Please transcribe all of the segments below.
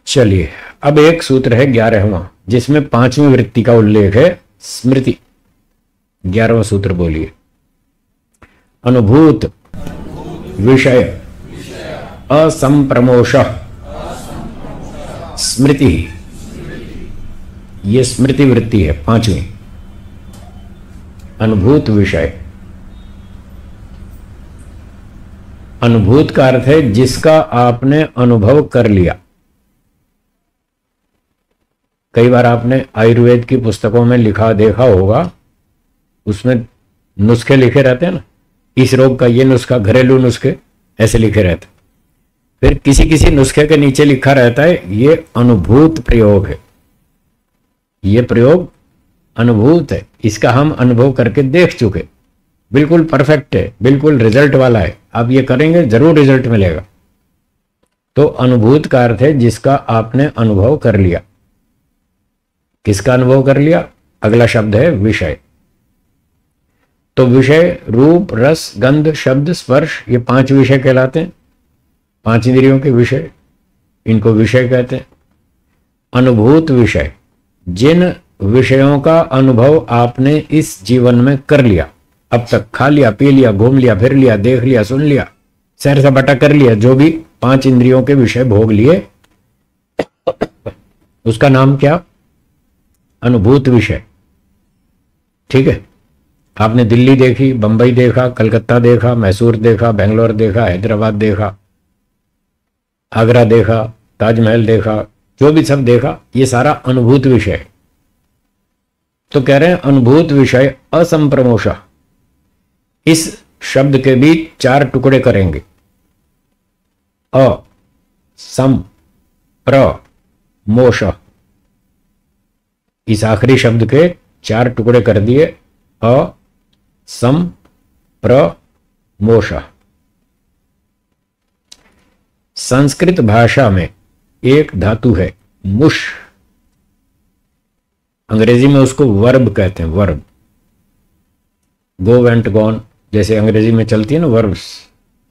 चलिए, अब एक सूत्र है 11वां, जिसमें 5वीं वृत्ति का उल्लेख है, स्मृति। 11वां सूत्र बोलिए। अनुभूत विषय असंप्रमोष स्मृति। ये स्मृति वृत्ति है 5वीं। अनुभूत विषय, अनुभूत का अर्थ है जिसका आपने अनुभव कर लिया। कई बार आपने आयुर्वेद की पुस्तकों में लिखा देखा होगा, उसमें नुस्खे लिखे रहते हैं ना, इस रोग का ये नुस्खा, घरेलू नुस्खे ऐसे लिखे रहते। फिर किसी किसी नुस्खे के नीचे लिखा रहता है ये अनुभूत प्रयोग है, ये प्रयोग अनुभूत है, इसका हम अनुभव करके देख चुके, बिल्कुल परफेक्ट है, बिल्कुल रिजल्ट वाला है, आप ये करेंगे जरूर रिजल्ट मिलेगा। तो अनुभूत का अर्थ है जिसका आपने अनुभव कर लिया। किसका अनुभव कर लिया? अगला शब्द है विषय। तो विषय रूप, रस, गंध, शब्द, स्पर्श, ये 5 विषय कहलाते हैं। 5 इंद्रियों के विषय, इनको विषय कहते हैं। अनुभूत विषय, जिन विषयों का अनुभव आपने इस जीवन में कर लिया, अब तक खा लिया, पी लिया, घूम लिया, फिर लिया, देख लिया, सुन लिया, सैर सपाटा कर लिया, जो भी 5 इंद्रियों के विषय भोग लिए, उसका नाम क्या? अनुभूत विषय। ठीक है, आपने दिल्ली देखी, बंबई देखा, कलकत्ता देखा, मैसूर देखा, बेंगलोर देखा, हैदराबाद देखा, आगरा देखा, ताजमहल देखा, जो भी सब देखा, ये सारा अनुभूत विषय है। तो कह रहे हैं अनुभूत विषय असंप्रमोषा। इस शब्द के भी 4 टुकड़े करेंगे। अ सम प्र मोष, इस आखिरी शब्द के 4 टुकड़े कर दिए। अ सम प्र मोष। संस्कृत भाषा में एक धातु है मुष, अंग्रेजी में उसको वर्ब कहते हैं, वर्ब। गो वेंट गॉन जैसे अंग्रेजी में चलती है ना वर्ब्स,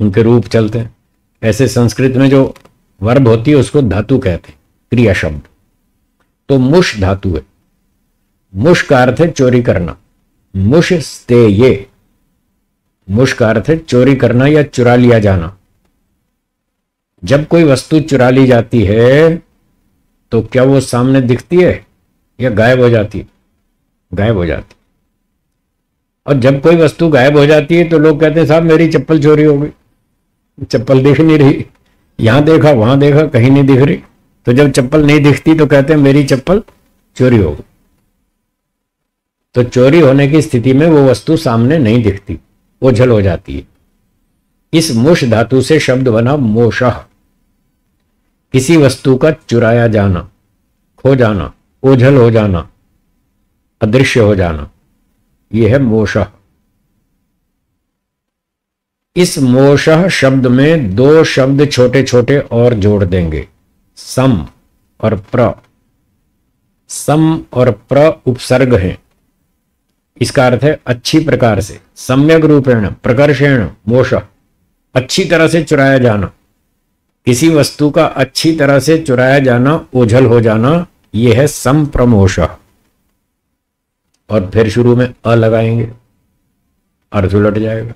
उनके रूप चलते हैं, ऐसे संस्कृत में जो वर्ब होती है उसको धातु कहते हैं, क्रिया शब्द। तो मुष धातु है। मुष का अर्थ है चोरी करना। मुष स्तेये, मुष का अर्थ है चोरी करना या चुरा लिया जाना। जब कोई वस्तु चुरा ली जाती है तो क्या वो सामने दिखती है या गायब हो जाती है? गायब हो जाती। और जब कोई वस्तु गायब हो जाती है तो लोग कहते हैं साहब मेरी चप्पल चोरी हो गई, चप्पल दिख नहीं रही, यहां देखा वहां देखा कहीं नहीं दिख रही। तो जब चप्पल नहीं दिखती तो कहते हैं मेरी चप्पल चोरी हो गई। तो चोरी होने की स्थिति में वो वस्तु सामने नहीं दिखती, ओझल हो जाती है। इस मुष धातु से शब्द बना मोषः, किसी वस्तु का चुराया जाना, खो जाना, ओझल हो जाना, अदृश्य हो जाना, यह है मोषः। इस मोषः शब्द में 2 शब्द छोटे छोटे और जोड़ देंगे, सम और प्र। सम और प्र उपसर्ग हैं। इसका अर्थ है अच्छी प्रकार से, सम्यक रूपेण प्रकर्षेण मोषः, अच्छी तरह से चुराया जाना, किसी वस्तु का अच्छी तरह से चुराया जाना, ओझल हो जाना, यह है संप्रमोषः। और फिर शुरू में अ लगाएंगे, अर्थ उलट जाएगा।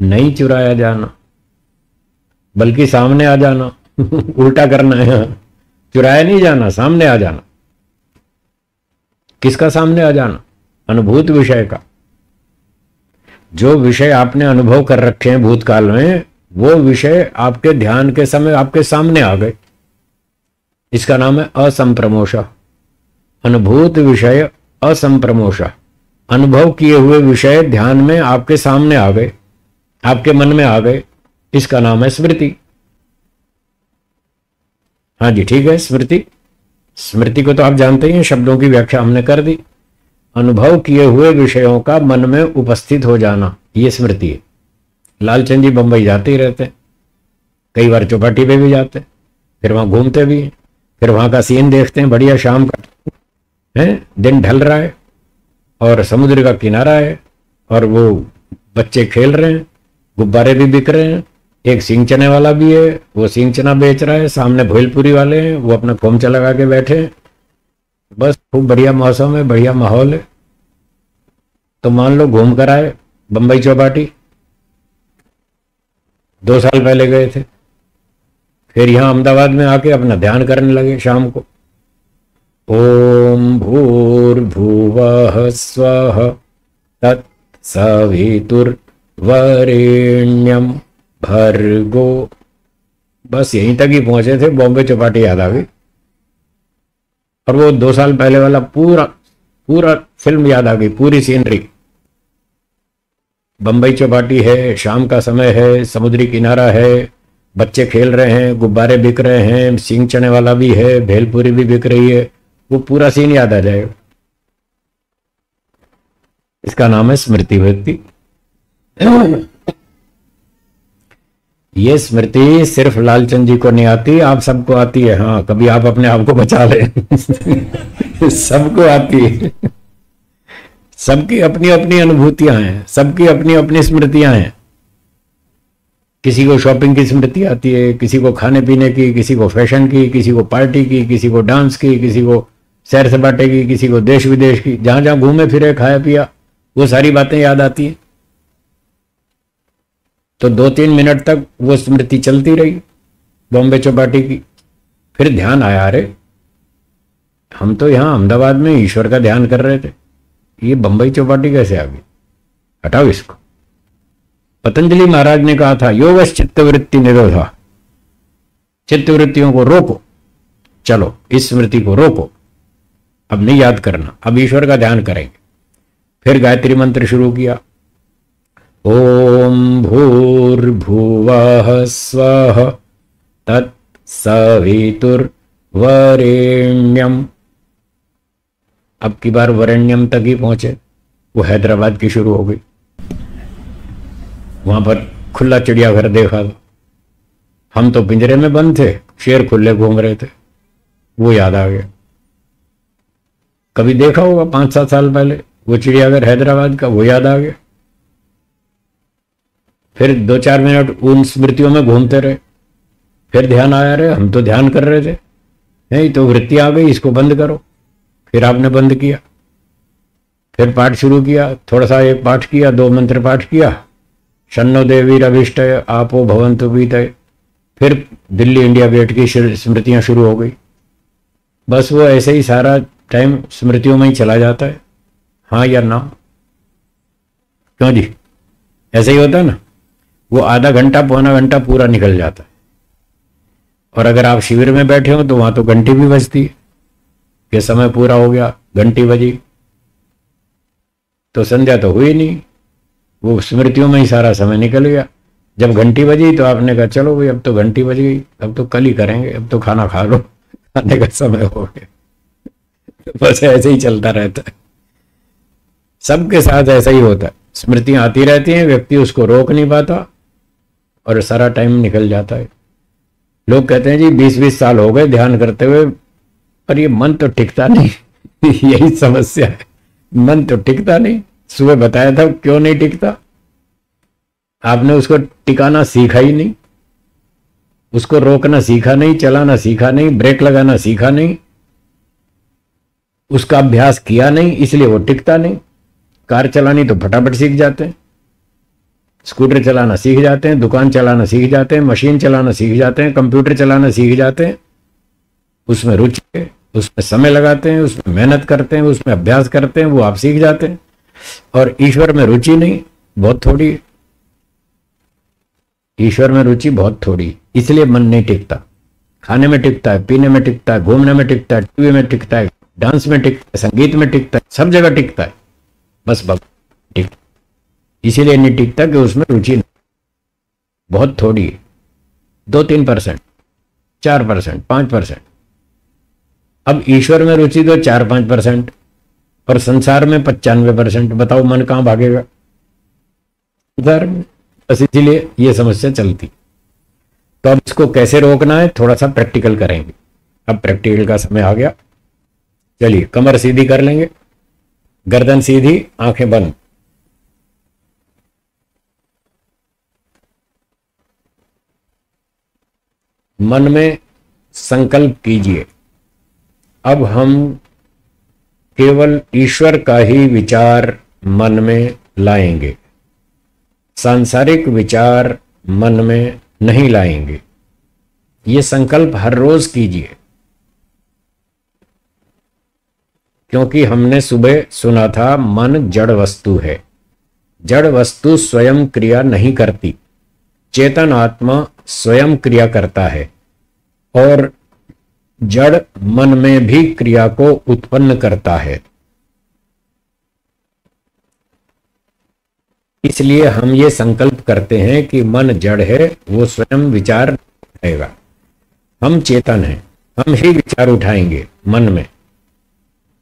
नहीं चुराया जाना बल्कि सामने आ जाना, उल्टा करना है। चुराया नहीं जाना, सामने आ जाना। किसका सामने आ जाना? अनुभूत विषय का। जो विषय आपने अनुभव कर रखे हैं भूतकाल में, वो विषय आपके ध्यान के समय आपके सामने आ गए, इसका नाम है असंप्रमोषः। अनुभूत विषय असंप्रमोषः, अनुभव किए हुए विषय ध्यान में आपके सामने आ गए, आपके मन में आ गए, इसका नाम है स्मृति। हाँ जी ठीक है, स्मृति। स्मृति को तो आप जानते ही हैं, शब्दों की व्याख्या हमने कर दी। अनुभव किए हुए विषयों का मन में उपस्थित हो जाना, ये स्मृति है। लालचंद जी बंबई जाते ही रहते हैं, कई बार चौपाटी पे भी जाते हैं, फिर वहां घूमते भी हैं, फिर वहां का सीन देखते हैं, बढ़िया शाम का है, दिन ढल रहा है और समुद्र का किनारा है और वो बच्चे खेल रहे हैं, गुब्बारे भी बिक रहे हैं, एक सींग चने वाला भी है, वो सींग चना बेच रहा है, सामने भेलपुरी वाले हैं, वो अपना खोमचा लगा के बैठे हैं। बस खूब बढ़िया मौसम है, बढ़िया माहौल है। तो मान लो घूम कर आए बंबई चौपाटी, 2 साल पहले गए थे, फिर यहां अहमदाबाद में आके अपना ध्यान करने लगे शाम को। ओम भूर्भुवः स्वः तत्सवितुर्वरेण्यम भर्गो। बस यहीं तक ही पहुंचे थे, बॉम्बे चौपाटी याद आ गई। और वो 2 साल पहले वाला पूरा पूरा फिल्म याद आ गई, पूरी सीनरी। बंबई चौपाटी है, शाम का समय है, समुद्री किनारा है, बच्चे खेल रहे हैं, गुब्बारे बिक रहे हैं, सींग चने वाला भी है, भेलपुरी भी बिक रही है, वो पूरा सीन याद आ जाएगा। इसका नाम है स्मृति भक्ति। ये स्मृति सिर्फ लालचंद जी को नहीं आती, आप सबको आती है। हाँ, कभी आप अपने आप को बचा ले। सबको आती है। सबकी अपनी अपनी अनुभूतियां हैं, सबकी अपनी अपनी स्मृतियां हैं। किसी को शॉपिंग की स्मृति आती है, किसी को खाने पीने की, किसी को फैशन की, किसी को पार्टी की, किसी को डांस की, किसी को सैर सपाटे की, किसी को देश विदेश की। जहां जहां घूमे फिरे, खाया पिया, वो सारी बातें याद आती हैं। तो 2-3 मिनट तक वो स्मृति चलती रही बॉम्बे चौपाटी की। फिर ध्यान आया, अरे हम तो यहां अहमदाबाद में ईश्वर का ध्यान कर रहे थे, ये बंबई चौपाटी कैसे आ गई? हटाओ इसको। पतंजलि महाराज ने कहा था, योगश्च चित्तवृत्ति निरोधा, चित्तवृत्तियों को रोको। चलो इस स्मृति को रोको, अब नहीं याद करना, अब ईश्वर का ध्यान करेंगे। फिर गायत्री मंत्र शुरू किया। ओम भूर्भुवः स्वः तत्सवितुर्वरेण्यम। अब की बार वरेण्यम तक ही पहुंचे, वो हैदराबाद की शुरू हो गई। वहां पर खुला चिड़ियाघर देखा था। हम तो पिंजरे में बंद थे, शेर खुले घूम रहे थे, वो याद आ गया। कभी देखा होगा 5-7 साल पहले वो चिड़ियाघर हैदराबाद का, वो याद आ गया। फिर 2-4 मिनट उन स्मृतियों में घूमते रहे। फिर ध्यान आया, रहे हम तो ध्यान कर रहे थे, नहीं तो वृत्ति आ गई, इसको बंद करो। फिर आपने बंद किया, फिर पाठ शुरू किया। थोड़ा सा एक पाठ किया, 2 मंत्र पाठ किया, शन्नो देवी रविष्टय आपो भवन्तु बीतय। फिर दिल्ली इंडिया गेट की स्मृतियां शुरू हो गई। बस वो ऐसे ही सारा टाइम स्मृतियों में ही चला जाता है। हाँ या ना? क्यों जी, ऐसे ही होता है ना। वो आधा घंटा पौना घंटा पूरा निकल जाता है। और अगर आप शिविर में बैठे हो तो वहां तो घंटी भी बजती है कि समय पूरा हो गया, घंटी बजी, तो संध्या तो हुई नहीं, वो स्मृतियों में ही सारा समय निकल गया। जब घंटी बजी तो आपने कहा चलो भाई अब तो घंटी बज गई, अब तो कल ही करेंगे, अब तो खाना खा लो, खाने का समय हो गया। बस ऐसे ही चलता रहता है, सबके साथ ऐसा ही होता है। स्मृतियां आती रहती हैं, व्यक्ति उसको रोक नहीं पाता और सारा टाइम निकल जाता है। लोग कहते हैं जी 20-20 साल हो गए ध्यान करते हुए, पर ये मन तो टिकता नहीं। यही समस्या है, मन तो टिकता नहीं। सुबह बताया था क्यों नहीं टिकता, आपने उसको टिकाना सीखा ही नहीं, उसको रोकना सीखा नहीं, चलाना सीखा नहीं, ब्रेक लगाना सीखा नहीं, उसका अभ्यास किया नहीं, इसलिए वो टिकता नहीं। कार चलानी तो फटाफट सीख जाते हैं, स्कूटर चलाना सीख जाते हैं, दुकान चलाना सीख जाते हैं, मशीन चलाना सीख जाते हैं, कंप्यूटर चलाना सीख जाते हैं। उसमें रुचि है, उसमें समय लगाते हैं, उसमें मेहनत करते हैं, उसमें अभ्यास करते हैं, वो आप सीख जाते हैं। और ईश्वर में रुचि नहीं, बहुत थोड़ी। ईश्वर में रुचि बहुत थोड़ी, इसलिए मन नहीं टिकता। खाने में टिकता है, पीने में टिकता है, घूमने में टिकता है, टीवी में टिकता है, डांस में टिकता है, संगीत में टिकता है, सब जगह टिकता है, बस टिक इसीलिए नहीं टिकता कि उसमें रुचि नहीं, बहुत थोड़ी है। 2-3%, 4%, 5%। अब ईश्वर में रुचि तो 4-5% और संसार में 95%। बताओ मन कहां भागेगा संसार में? बस इसीलिए ये समस्या चलती। तो अब इसको कैसे रोकना है, थोड़ा सा प्रैक्टिकल करेंगे। अब प्रैक्टिकल का समय आ गया। चलिए कमर सीधी कर लेंगे, गर्दन सीधी, आंखें बंद। मन में संकल्प कीजिए, अब हम केवल ईश्वर का ही विचार मन में लाएंगे, सांसारिक विचार मन में नहीं लाएंगे। ये संकल्प हर रोज कीजिए, क्योंकि हमने सुबह सुना था मन जड़ वस्तु है। जड़ वस्तु स्वयं क्रिया नहीं करती, चेतन आत्मा स्वयं क्रिया करता है और जड़ मन में भी क्रिया को उत्पन्न करता है। इसलिए हम ये संकल्प करते हैं कि मन जड़ है, वो स्वयं विचार उठाएगा। हम चेतन हैं, हम ही विचार उठाएंगे मन में।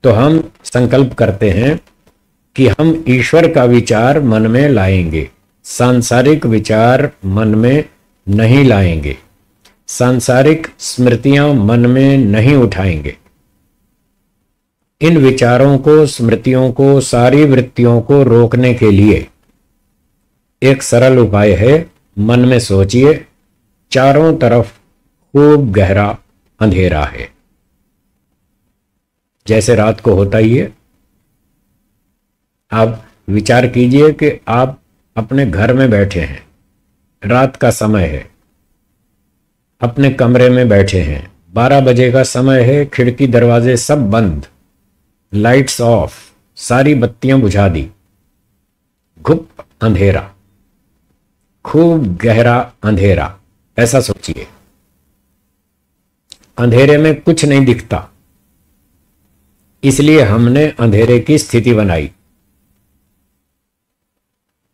तो हम संकल्प करते हैं कि हम ईश्वर का विचार मन में लाएंगे, सांसारिक विचार मन में नहीं लाएंगे, सांसारिक स्मृतियां मन में नहीं उठाएंगे। इन विचारों को, स्मृतियों को, सारी वृत्तियों को रोकने के लिए एक सरल उपाय है। मन में सोचिए, चारों तरफ खूब गहरा अंधेरा है, जैसे रात को होता ही है। आप विचार कीजिए कि आप अपने घर में बैठे हैं, रात का समय है, अपने कमरे में बैठे हैं, 12 बजे का समय है, खिड़की दरवाजे सब बंद, लाइट्स ऑफ, सारी बत्तियां बुझा दी, घुप अंधेरा, खूब गहरा अंधेरा। ऐसा सोचिए, अंधेरे में कुछ नहीं दिखता, इसलिए हमने अंधेरे की स्थिति बनाई।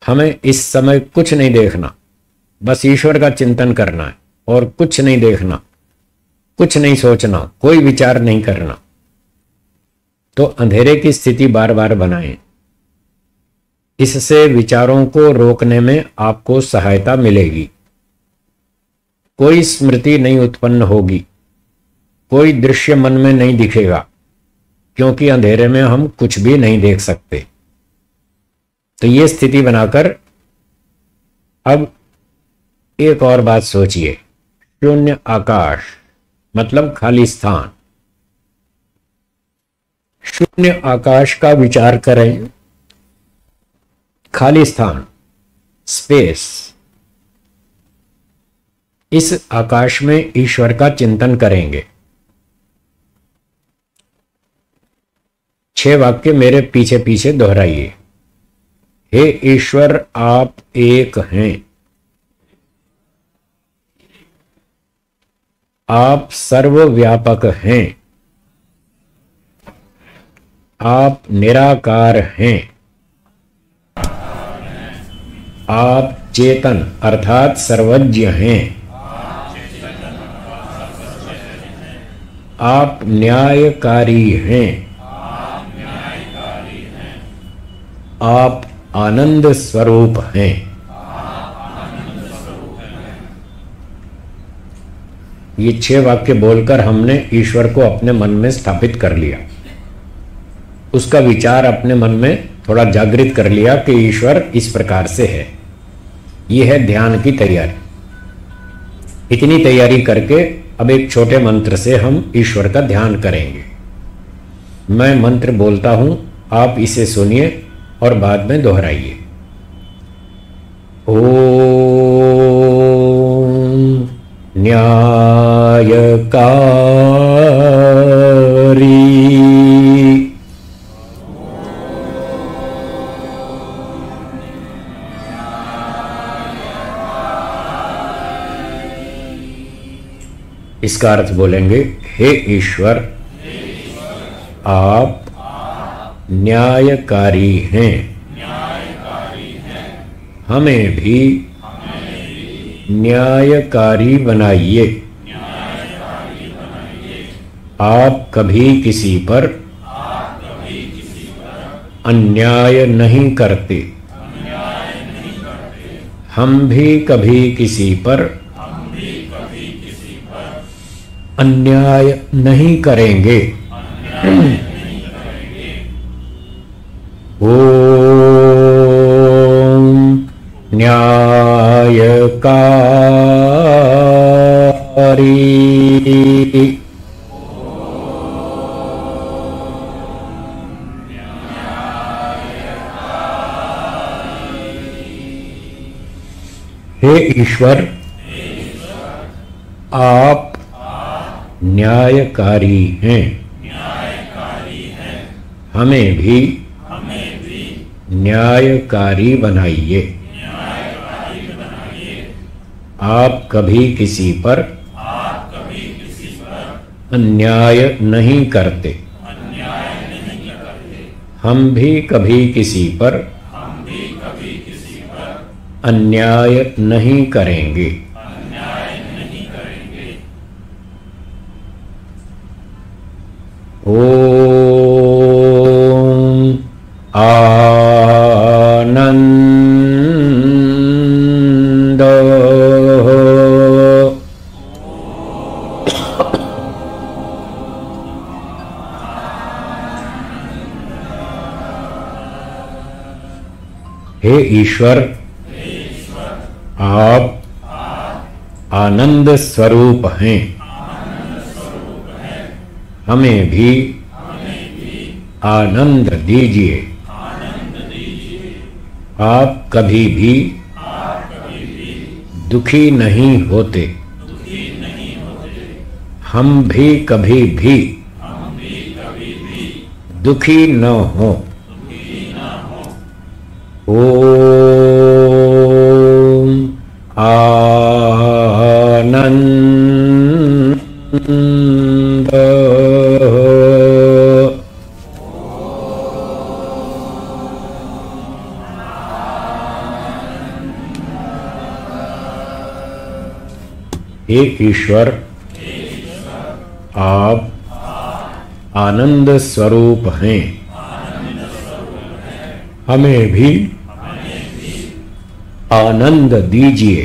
हमें इस समय कुछ नहीं देखना, बस ईश्वर का चिंतन करना है और कुछ नहीं देखना, कुछ नहीं सोचना, कोई विचार नहीं करना। तो अंधेरे की स्थिति बार बार बनाएं। इससे विचारों को रोकने में आपको सहायता मिलेगी। कोई स्मृति नहीं उत्पन्न होगी, कोई दृश्य मन में नहीं दिखेगा, क्योंकि अंधेरे में हम कुछ भी नहीं देख सकते। तो ये स्थिति बनाकर अब एक और बात सोचिए, शून्य आकाश मतलब खाली स्थान। शून्य आकाश का विचार करें, खाली स्थान, स्पेस। इस आकाश में ईश्वर का चिंतन करेंगे। 6 वाक्य मेरे पीछे पीछे दोहराइए। हे ईश्वर, आप एक हैं, आप सर्वव्यापक हैं, आप निराकार हैं, आप चेतन अर्थात सर्वज्ञ हैं, आप न्यायकारी हैं, आप आनंद स्वरूप हैं। ये 6 वाक्य बोलकर हमने ईश्वर को अपने मन में स्थापित कर लिया। उसका विचार अपने मन में थोड़ा जागृत कर लिया कि ईश्वर इस प्रकार से है। यह है ध्यान की तैयारी। इतनी तैयारी करके अब एक छोटे मंत्र से हम ईश्वर का ध्यान करेंगे। मैं मंत्र बोलता हूं, आप इसे सुनिए और बाद में दोहराइए। ओम न्यायकारी इसका अर्थ बोलेंगे, हे ईश्वर, आप न्यायकारी हैं, हमें भी न्यायकारी बनाइए। आप कभी किसी पर अन्याय नहीं करते, हम भी कभी किसी पर अन्याय नहीं करेंगे। ओम न्यायकारी हे ईश्वर, आप न्यायकारी हैं, हमें भी न्यायकारी बनाइए। आप कभी किसी पर अन्याय नहीं करते, हम भी कभी किसी पर अन्याय नहीं करेंगे। ओम आनंद। हे ईश्वर, आप आनंद स्वरूप हैं, हमें भी आनंद दीजिए। आप कभी भी दुखी नहीं होते, हम भी कभी भी दुखी न हों। ओम आनंद। हे ईश्वर, आप आनंद स्वरूप हैं, हमें भी आनंद दीजिए।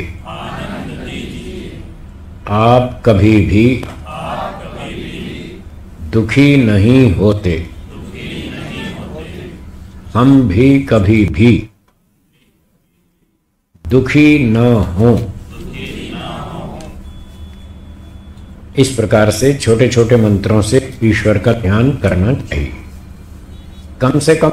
आप कभी भी दुखी नहीं होते, हम भी कभी भी दुखी न हों। इस प्रकार से छोटे छोटे मंत्रों से ईश्वर का ध्यान करना चाहिए। कम से कम